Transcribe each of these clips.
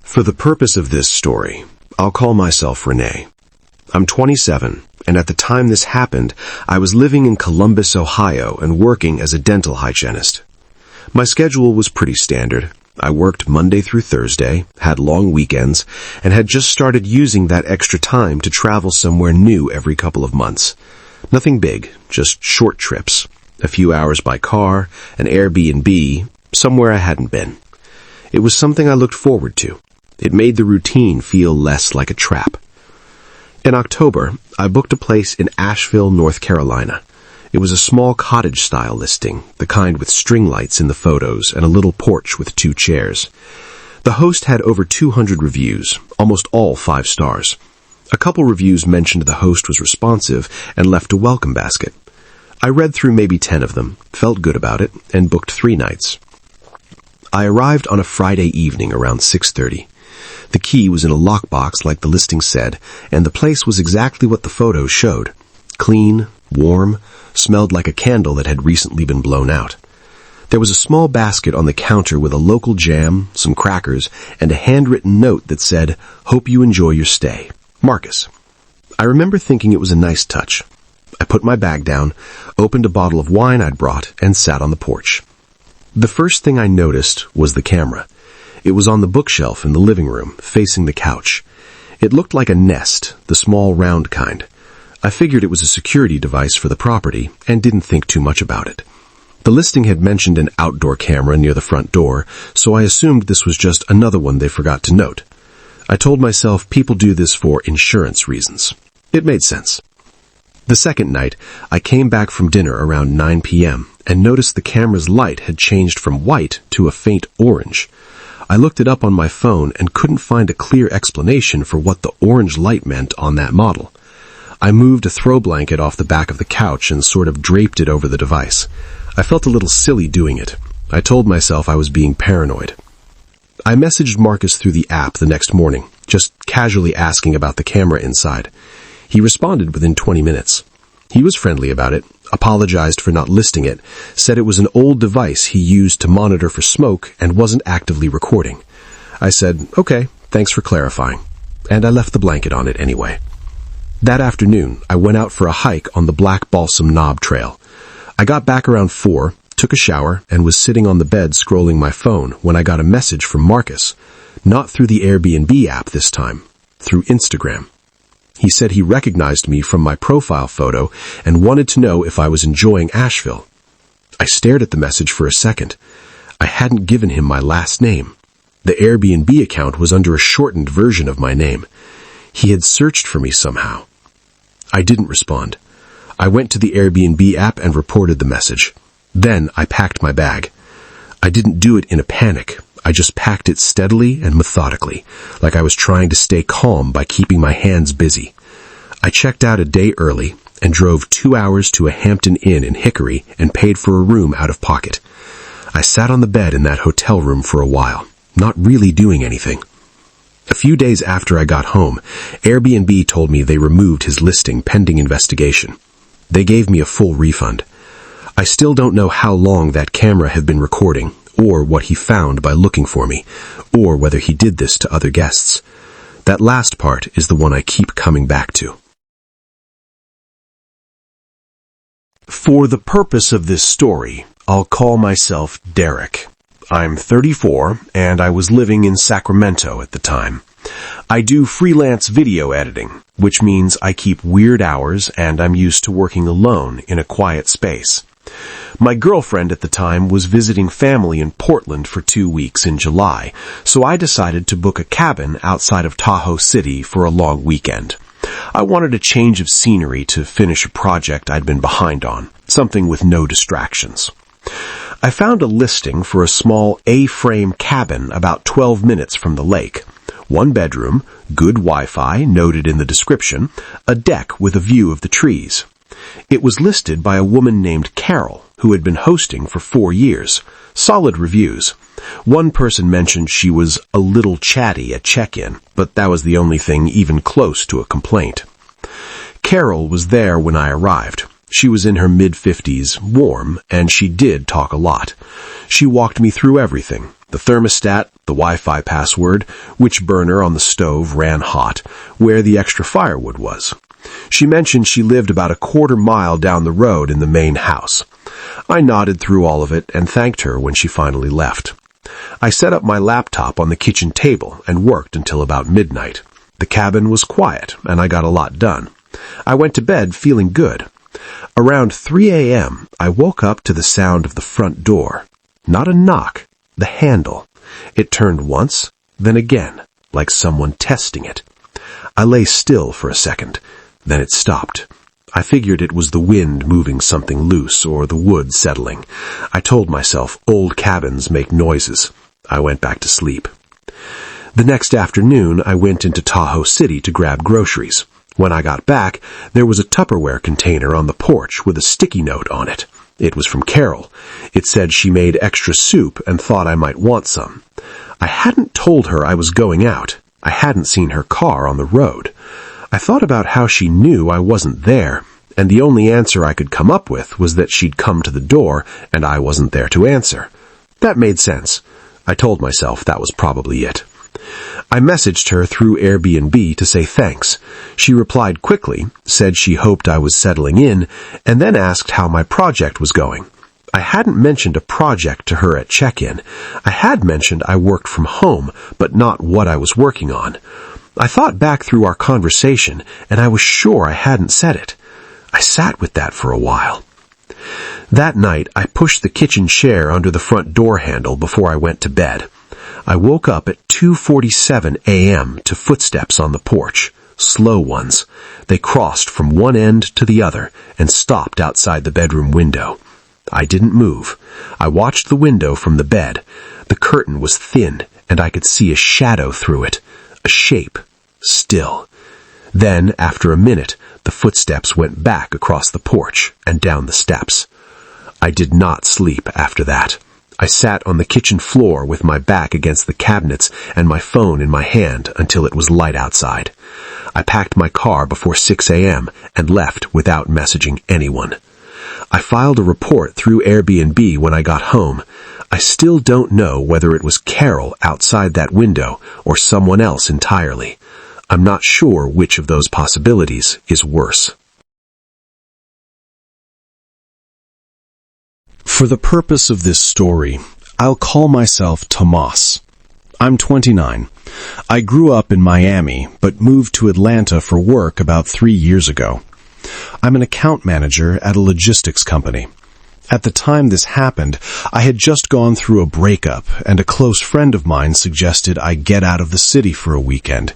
For the purpose of this story, I'll call myself Renee. I'm 27, and at the time this happened, I was living in Columbus, Ohio, and working as a dental hygienist. My schedule was pretty standard. I worked Monday through Thursday, had long weekends, and had just started using that extra time to travel somewhere new every couple of months. Nothing big, just short trips. A few hours by car, an Airbnb, somewhere I hadn't been. It was something I looked forward to. It made the routine feel less like a trap. In October, I booked a place in Asheville, North Carolina. It was a small cottage-style listing, the kind with string lights in the photos and a little porch with 2 chairs. The host had over 200 reviews, almost all 5 stars. A couple reviews mentioned the host was responsive and left a welcome basket. I read through maybe 10 of them, felt good about it, and booked 3 nights. I arrived on a Friday evening around 6:30. The key was in a lockbox like the listing said, and the place was exactly what the photos showed. Clean, warm, smelled like a candle that had recently been blown out. There was a small basket on the counter with a local jam, some crackers, and a handwritten note that said, "Hope you enjoy your stay. Marcus." I remember thinking it was a nice touch. I put my bag down, opened a bottle of wine I'd brought, and sat on the porch. The first thing I noticed was the camera. It was on the bookshelf in the living room, facing the couch. It looked like a Nest, the small round kind. I figured it was a security device for the property and didn't think too much about it. The listing had mentioned an outdoor camera near the front door, so I assumed this was just another one they forgot to note. I told myself people do this for insurance reasons. It made sense. The second night, I came back from dinner around 9 p.m. and noticed the camera's light had changed from white to a faint orange. I looked it up on my phone and couldn't find a clear explanation for what the orange light meant on that model. I moved a throw blanket off the back of the couch and sort of draped it over the device. I felt a little silly doing it. I told myself I was being paranoid. I messaged Marcus through the app the next morning, just casually asking about the camera inside. He responded within 20 minutes. He was friendly about it, apologized for not listing it, said it was an old device he used to monitor for smoke and wasn't actively recording. I said, "Okay, thanks for clarifying," and I left the blanket on it anyway. That afternoon, I went out for a hike on the Black Balsam Knob Trail. I got back around 4, took a shower, and was sitting on the bed scrolling my phone when I got a message from Marcus, not through the Airbnb app this time, through Instagram. He said he recognized me from my profile photo and wanted to know if I was enjoying Asheville. I stared at the message for a second. I hadn't given him my last name. The Airbnb account was under a shortened version of my name. He had searched for me somehow. I didn't respond. I went to the Airbnb app and reported the message. Then I packed my bag. I didn't do it in a panic. I just packed it steadily and methodically, like I was trying to stay calm by keeping my hands busy. I checked out a day early and drove 2 hours to a Hampton Inn in Hickory and paid for a room out of pocket. I sat on the bed in that hotel room for a while, not really doing anything. A few days after I got home, Airbnb told me they removed his listing pending investigation. They gave me a full refund. I still don't know how long that camera had been recording, or what he found by looking for me, or whether he did this to other guests. That last part is the one I keep coming back to. For the purpose of this story, I'll call myself Derek. I'm 34, and I was living in Sacramento at the time. I do freelance video editing, which means I keep weird hours and I'm used to working alone in a quiet space. My girlfriend at the time was visiting family in Portland for 2 weeks in July, so I decided to book a cabin outside of Tahoe City for a long weekend. I wanted a change of scenery to finish a project I'd been behind on, something with no distractions. I found a listing for a small A-frame cabin about 12 minutes from the lake. 1 bedroom, good Wi-Fi noted in the description, a deck with a view of the trees. It was listed by a woman named Carol, who had been hosting for 4 years. Solid reviews. One person mentioned she was a little chatty at check-in, but that was the only thing even close to a complaint. Carol was there when I arrived. She was in her mid-50s, warm, and she did talk a lot. She walked me through everything, The thermostat, the Wi-Fi password, which burner on the stove ran hot, where the extra firewood was. She mentioned she lived about a quarter-mile down the road in the main house. I nodded through all of it and thanked her when she finally left. I set up my laptop on the kitchen table and worked until about midnight. The cabin was quiet, and I got a lot done. I went to bed feeling good. Around 3 a.m., I woke up to the sound of the front door. Not a knock, the handle. It turned once, then again, like someone testing it. I lay still for a second. Then it stopped. I figured it was the wind moving something loose or the wood settling. I told myself old cabins make noises. I went back to sleep. The next afternoon, I went into Tahoe City to grab groceries. When I got back, there was a Tupperware container on the porch with a sticky note on it. It was from Carol. It said she made extra soup and thought I might want some. I hadn't told her I was going out. I hadn't seen her car on the road. I thought about how she knew I wasn't there, and the only answer I could come up with was that she'd come to the door and I wasn't there to answer. That made sense. I told myself that was probably it. I messaged her through Airbnb to say thanks. She replied quickly, said she hoped I was settling in, and then asked how my project was going. I hadn't mentioned a project to her at check-in. I had mentioned I worked from home, but not what I was working on. I thought back through our conversation, and I was sure I hadn't said it. I sat with that for a while. That night, I pushed the kitchen chair under the front door handle before I went to bed. I woke up at 2:47 a.m. to footsteps on the porch, slow ones. They crossed from one end to the other and stopped outside the bedroom window. I didn't move. I watched the window from the bed. The curtain was thin, and I could see a shadow through it, a shape, still. Then, after a minute, the footsteps went back across the porch and down the steps. I did not sleep after that. I sat on the kitchen floor with my back against the cabinets and my phone in my hand until it was light outside. I packed my car before 6 a.m. and left without messaging anyone. I filed a report through Airbnb when I got home. I still don't know whether it was Carol outside that window or someone else entirely. I'm not sure which of those possibilities is worse. For the purpose of this story, I'll call myself Tomas. I'm 29. I grew up in Miami, but moved to Atlanta for work about 3 years ago. I'm an account manager at a logistics company. At the time this happened, I had just gone through a breakup, and a close friend of mine suggested I get out of the city for a weekend.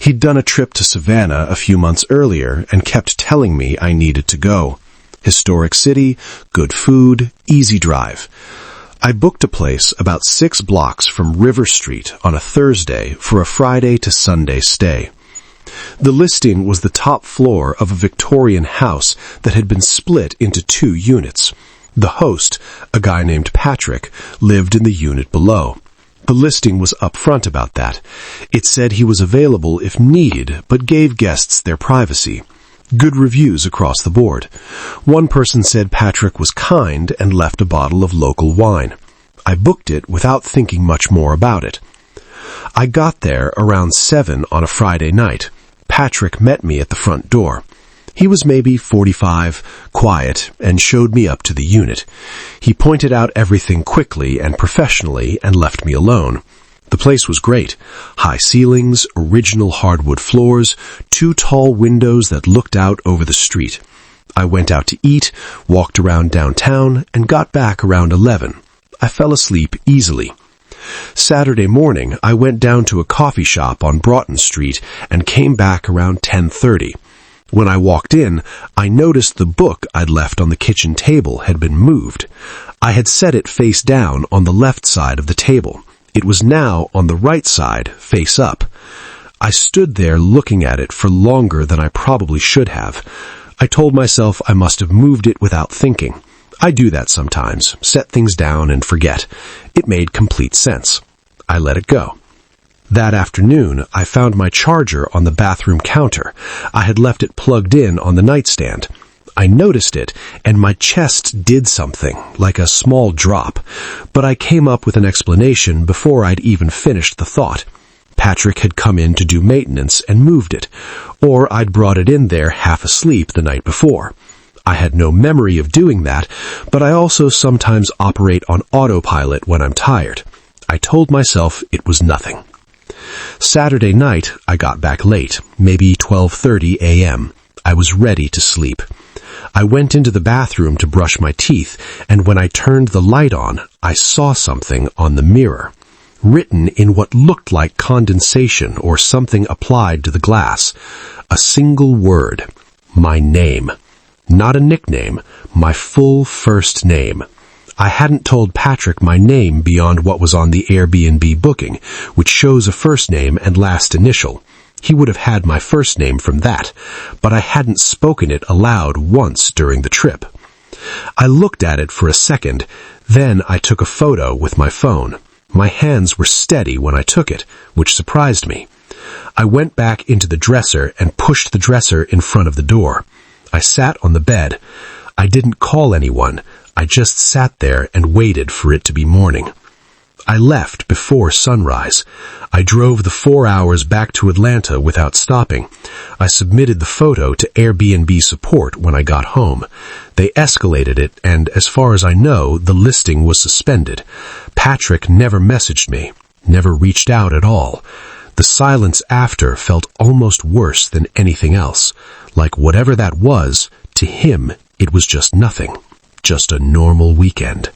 He'd done a trip to Savannah a few months earlier and kept telling me I needed to go. Historic city, good food, easy drive. I booked a place about 6 blocks from River Street on a Thursday for a Friday to Sunday stay. The listing was the top floor of a Victorian house that had been split into 2 units. The host, a guy named Patrick, lived in the unit below. The listing was upfront about that. It said he was available if needed, but gave guests their privacy. Good reviews across the board. One person said Patrick was kind and left a bottle of local wine. I booked it without thinking much more about it. I got there around 7 on a Friday night. Patrick met me at the front door. He was maybe 45, quiet, and showed me up to the unit. He pointed out everything quickly and professionally and left me alone. The place was great. High ceilings, original hardwood floors, 2 tall windows that looked out over the street. I went out to eat, walked around downtown, and got back around 11. I fell asleep easily. Saturday morning, I went down to a coffee shop on Broughton Street and came back around 10:30. When I walked in, I noticed the book I'd left on the kitchen table had been moved. I had set it face down on the left side of the table. It was now on the right side, face up. I stood there looking at it for longer than I probably should have. I told myself I must have moved it without thinking. I do that sometimes, set things down and forget. It made complete sense. I let it go. That afternoon, I found my charger on the bathroom counter. I had left it plugged in on the nightstand. I noticed it, and my chest did something, like a small drop, but I came up with an explanation before I'd even finished the thought. Patrick had come in to do maintenance and moved it, or I'd brought it in there half asleep the night before. I had no memory of doing that, but I also sometimes operate on autopilot when I'm tired. I told myself it was nothing. Saturday night, I got back late, maybe 12:30 a.m. I was ready to sleep. I went into the bathroom to brush my teeth, and when I turned the light on, I saw something on the mirror. Written in what looked like condensation or something applied to the glass. A single word. My name. Not a nickname, my full first name. I hadn't told Patrick my name beyond what was on the Airbnb booking, which shows a first name and last initial. He would have had my first name from that, but I hadn't spoken it aloud once during the trip. I looked at it for a second, then I took a photo with my phone. My hands were steady when I took it, which surprised me. I went back into the dresser and pushed the dresser in front of the door. I sat on the bed. I didn't call anyone. I just sat there and waited for it to be morning. I left before sunrise. I drove the 4 hours back to Atlanta without stopping. I submitted the photo to Airbnb support when I got home. They escalated it, and as far as I know, the listing was suspended. Patrick never messaged me, never reached out at all. The silence after felt almost worse than anything else. Like whatever that was, to him, it was just nothing. Just a normal weekend.